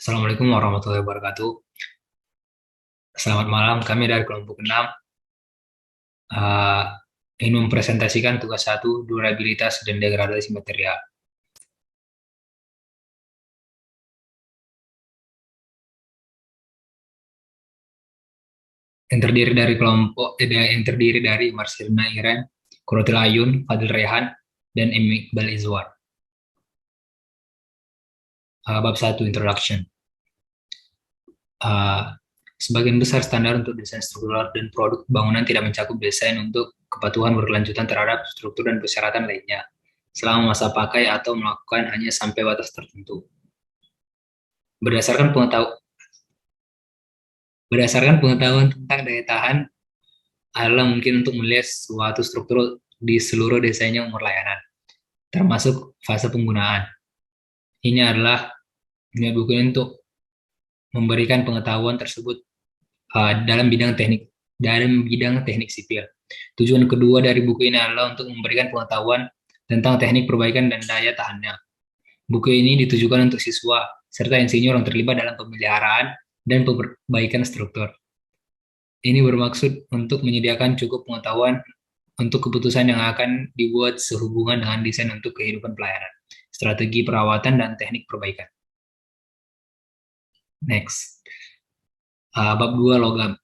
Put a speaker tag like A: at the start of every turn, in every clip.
A: Assalamualaikum warahmatullahi wabarakatuh. Selamat malam, kami dari kelompok 6 eh, ingin mempresentasikan tugas satu, durabilitas dan degradasi material. Yang terdiri dari Marcelina Iren, Kurotil Ayun, Fadil Rehan, dan Iqbal Izwar. Bab 1, Introduction. Eh, Sebagian besar standar untuk desain struktural dan produk bangunan tidak mencakup desain untuk kepatuhan berkelanjutan terhadap struktur dan persyaratan lainnya, selama masa pakai atau melakukan hanya sampai batas tertentu. Berdasarkan pengetahuan Berdasarkan pengetahuan tentang daya tahan, adalah mungkin untuk melihat suatu struktur di seluruh desainnya umur layanan, termasuk fase penggunaan. Ini adalah niat buku untuk memberikan pengetahuan tersebut dalam bidang teknik sipil. Tujuan kedua dari buku ini adalah untuk memberikan pengetahuan tentang teknik perbaikan dan daya tahannya. Buku ini ditujukan untuk siswa serta insinyur yang terlibat dalam pemeliharaan dan perbaikan struktur. Ini bermaksud untuk menyediakan cukup pengetahuan untuk keputusan yang akan dibuat sehubungan dengan desain untuk kehidupan pelayanan, strategi perawatan, dan teknik perbaikan. Next. Bab 2, logam.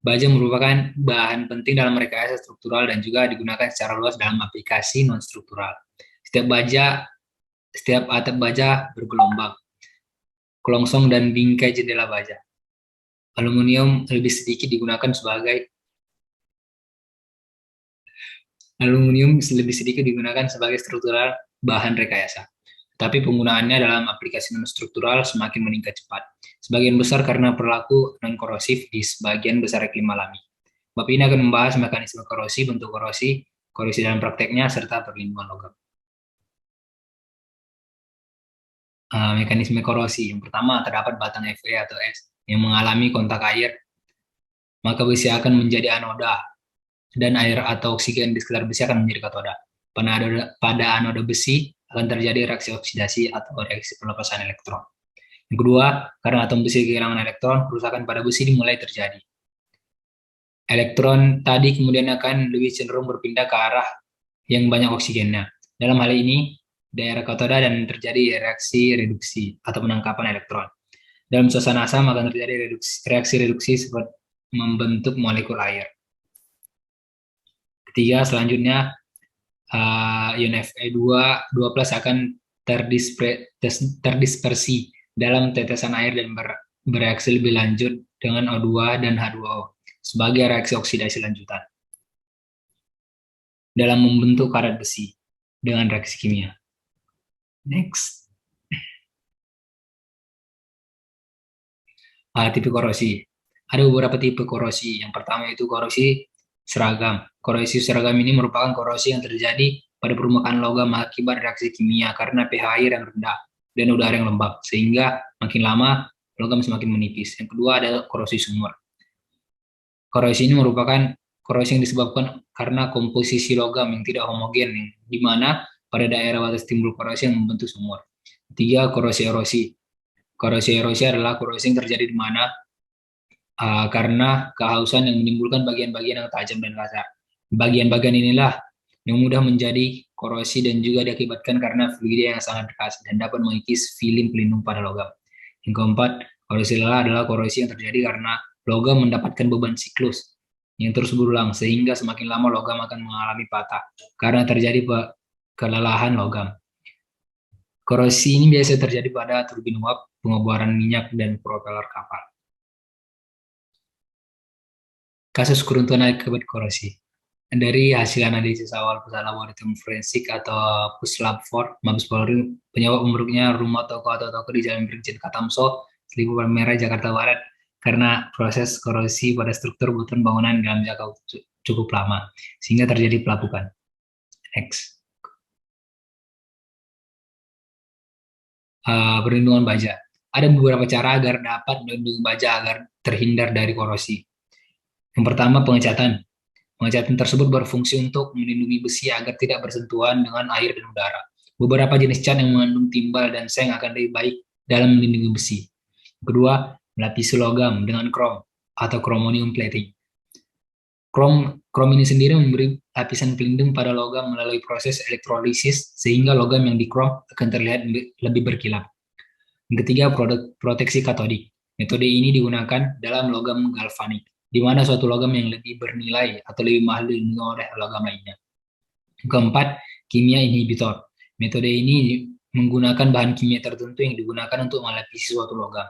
A: Baja merupakan bahan penting dalam rekayasa struktural dan juga digunakan secara luas dalam aplikasi non-struktural. Setiap atap baja bergelombang, kelongsong, dan bingkai jendela baja. Aluminium lebih sedikit digunakan sebagai struktural bahan rekayasa, tapi penggunaannya dalam aplikasi non-struktural semakin meningkat cepat, sebagian besar karena perilaku non-korosif di sebagian besar iklim alami. Bab ini akan membahas mekanisme korosi, bentuk korosi, korosi dalam prakteknya, serta perlindungan logam. Mekanisme korosi. Yang pertama, terdapat batang Fe atau es yang mengalami kontak air, maka besi akan menjadi anoda, dan air atau oksigen di sekitar besi akan menjadi katoda. Pada anoda besi akan terjadi reaksi oksidasi atau reaksi pelepasan elektron. Yang kedua, karena atom besi kehilangan elektron, kerusakan pada besi dimulai terjadi. Elektron tadi kemudian akan lebih cenderung berpindah ke arah yang banyak oksigennya. Dalam hal ini, daerah katoda, dan terjadi reaksi reduksi atau penangkapan elektron. Dalam suasana asam akan terjadi reaksi reduksi seperti membentuk molekul air. Ketiga, selanjutnya ion Fe2+ akan terdispersi dalam tetesan air dan bereaksi lebih lanjut dengan O2 dan H2O sebagai reaksi oksidasi lanjutan dalam membentuk karat besi dengan reaksi kimia. Next. Tipe korosi. Ada beberapa tipe korosi. Yang pertama itu korosi seragam. Korosi seragam ini merupakan korosi yang terjadi pada permukaan logam akibat reaksi kimia karena pH air yang rendah dan udara yang lembab, sehingga makin lama logam semakin menipis. Yang kedua ada korosi sumur. Korosi ini merupakan korosi yang disebabkan karena komposisi logam yang tidak homogen, di mana pada daerah batas timbul korosi yang membentuk sumur. Ketiga, korosi erosi. Korosi erosi adalah korosi yang terjadi di mana karena kehausan yang menimbulkan bagian-bagian yang tajam dan kasar. Bagian-bagian inilah yang mudah menjadi korosi dan juga diakibatkan karena fluida yang sangat keras dan dapat mengikis film pelindung pada logam. Yang keempat, korosi lelah adalah korosi yang terjadi karena logam mendapatkan beban siklus yang terus berulang, sehingga semakin lama logam akan mengalami patah karena terjadi kelelahan logam. Korosi ini biasa terjadi pada turbin uap, pengeboran minyak, dan propeller kapal. Kasus keruntuhan akibat korosi. Dari hasil analisis awal pusat laboratorium forensik atau Puslab 4, Mabes Polri, penyebab memburuknya rumah toko atau toko di Jalan Brigjen Katamso, Seribu Palmerah, Jakarta Barat, karena proses korosi pada struktur beton bangunan dalam jangka cukup lama, sehingga terjadi pelapukan. X. Perlindungan baja. Ada beberapa cara agar dapat melindungi baja agar terhindar dari korosi. Yang pertama, pengecatan. Pengecatan tersebut berfungsi untuk melindungi besi agar tidak bersentuhan dengan air dan udara. Beberapa jenis cat yang mengandung timbal dan seng akan lebih baik dalam melindungi besi. Kedua, melapisi logam dengan krom atau chromonium plating. Krom ini sendiri memberi lapisan pelindung pada logam melalui proses elektrolisis sehingga logam yang dikrom akan terlihat lebih berkilau. Yang ketiga, proteksi katodik. Metode ini digunakan dalam logam galvanik, di mana suatu logam yang lebih bernilai atau lebih mahal dilindungi oleh logam lainnya. Keempat, kimia inhibitor. Metode ini menggunakan bahan kimia tertentu yang digunakan untuk melapisi suatu logam.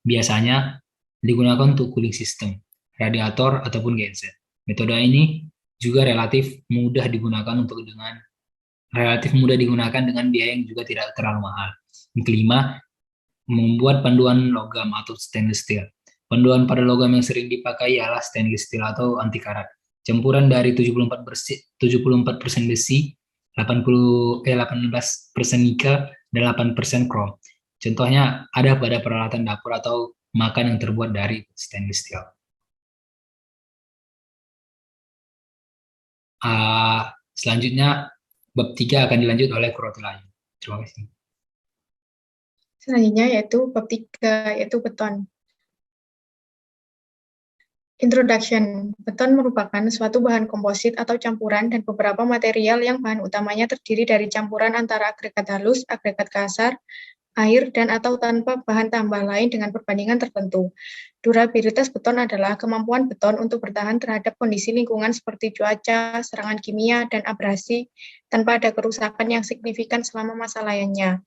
A: Biasanya digunakan untuk cooling system, radiator, ataupun genset. Metode ini juga relatif mudah digunakan dengan biaya yang juga tidak terlalu mahal. Yang kelima, membuat panduan logam atau stainless steel. Panduan pada logam yang sering dipakai ialah stainless steel atau anti karat. Campuran dari 74% besi, 18% nikel, dan 8% krom. Contohnya ada pada peralatan dapur atau makan yang terbuat dari stainless steel. Selanjutnya, bab 3 akan dilanjut oleh Kurotulai. Terima kasih.
B: Selanjutnya yaitu bab 3, yaitu beton. Introduction. Beton merupakan suatu bahan komposit atau campuran dan beberapa material yang bahan utamanya terdiri dari campuran antara agregat halus, agregat kasar, air, dan atau tanpa bahan tambah lain dengan perbandingan tertentu. Durabilitas beton adalah kemampuan beton untuk bertahan terhadap kondisi lingkungan seperti cuaca, serangan kimia, dan abrasi tanpa ada kerusakan yang signifikan selama masa layannya.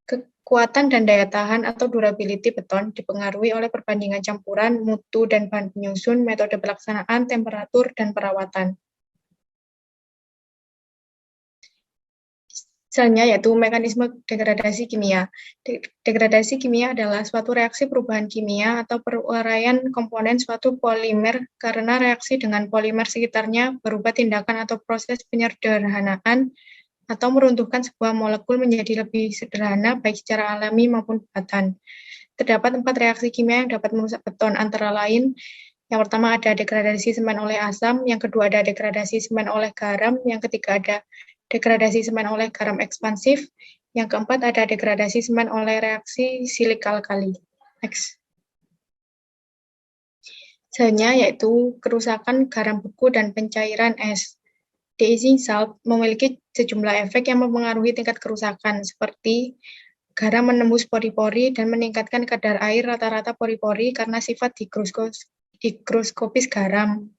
B: Kekuatan dan daya tahan atau durability beton dipengaruhi oleh perbandingan campuran, mutu, dan bahan penyusun, metode pelaksanaan, temperatur, dan perawatan. Misalnya yaitu mekanisme degradasi kimia. Degradasi kimia adalah suatu reaksi perubahan kimia atau peruraian komponen suatu polimer karena reaksi dengan polimer sekitarnya berupa tindakan atau proses penyederhanaan atau meruntuhkan sebuah molekul menjadi lebih sederhana baik secara alami maupun buatan. Terdapat 4 reaksi kimia yang dapat merusak beton, antara lain yang pertama ada degradasi semen oleh asam, yang kedua ada degradasi semen oleh garam, yang ketiga ada degradasi semen oleh garam ekspansif, yang keempat ada degradasi semen oleh reaksi silik alkali. Next. Selanjutnya yaitu kerusakan garam beku dan pencairan es. De-icing salt memiliki sejumlah efek yang mempengaruhi tingkat kerusakan, seperti garam menembus pori-pori dan meningkatkan kadar air rata-rata pori-pori karena sifat higroskopis garam.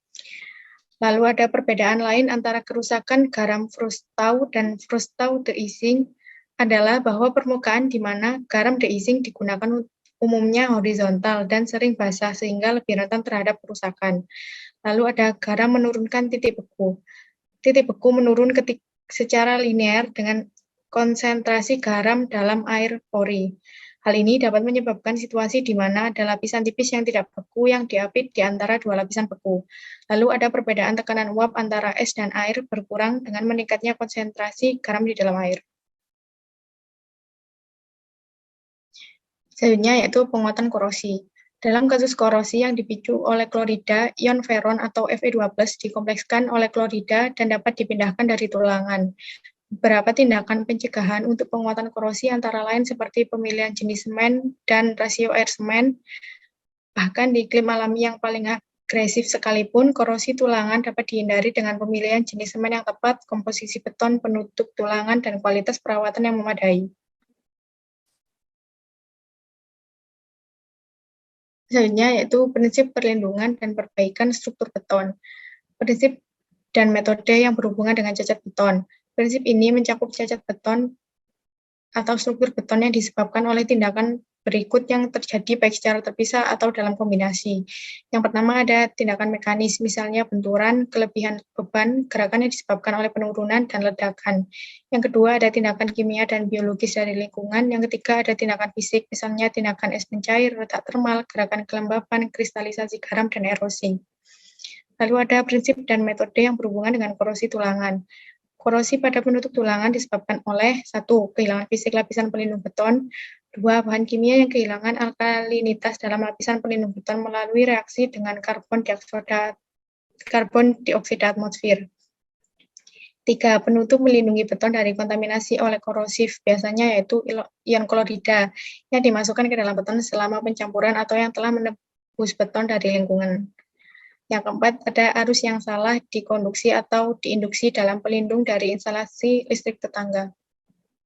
B: Lalu ada perbedaan lain antara kerusakan garam frustau dan frustau de-icing adalah bahwa permukaan di mana garam de-icing digunakan umumnya horizontal dan sering basah sehingga lebih rentan terhadap kerusakan. Lalu ada garam menurunkan titik beku. Titik beku menurun secara linear dengan konsentrasi garam dalam air pori. Hal ini dapat menyebabkan situasi di mana ada lapisan tipis yang tidak beku yang diapit di antara dua lapisan beku. Lalu ada perbedaan tekanan uap antara es dan air berkurang dengan meningkatnya konsentrasi garam di dalam air. Selanjutnya yaitu penguatan korosi. Dalam kasus korosi yang dipicu oleh klorida, ion feron atau Fe2+ dikomplekskan oleh klorida dan dapat dipindahkan dari tulangan. Beberapa tindakan pencegahan untuk penguatan korosi antara lain seperti pemilihan jenis semen dan rasio air semen. Bahkan di iklim alami yang paling agresif sekalipun, korosi tulangan dapat dihindari dengan pemilihan jenis semen yang tepat, komposisi beton, penutup tulangan, dan kualitas perawatan yang memadai. Selanjutnya yaitu prinsip perlindungan dan perbaikan struktur beton. Prinsip dan metode yang berhubungan dengan cacat beton. Prinsip ini mencakup cacat beton atau struktur beton yang disebabkan oleh tindakan berikut yang terjadi baik secara terpisah atau dalam kombinasi. Yang pertama ada tindakan mekanis, misalnya benturan, kelebihan beban, gerakan yang disebabkan oleh penurunan, dan ledakan. Yang kedua ada tindakan kimia dan biologis dari lingkungan. Yang ketiga ada tindakan fisik, misalnya tindakan es mencair, retak termal, gerakan kelembapan, kristalisasi garam, dan erosi. Lalu ada prinsip dan metode yang berhubungan dengan korosi tulangan. Korosi pada penutup tulangan disebabkan oleh 1. Kehilangan fisik lapisan pelindung beton, 2. Bahan kimia yang kehilangan alkalinitas dalam lapisan pelindung beton melalui reaksi dengan karbon dioksida atmosfer. 3. Penutup melindungi beton dari kontaminasi oleh korosif, biasanya yaitu ion klorida yang dimasukkan ke dalam beton selama pencampuran atau yang telah menembus beton dari lingkungan. Yang keempat, ada arus yang salah di konduksi atau diinduksi dalam pelindung dari instalasi listrik tetangga.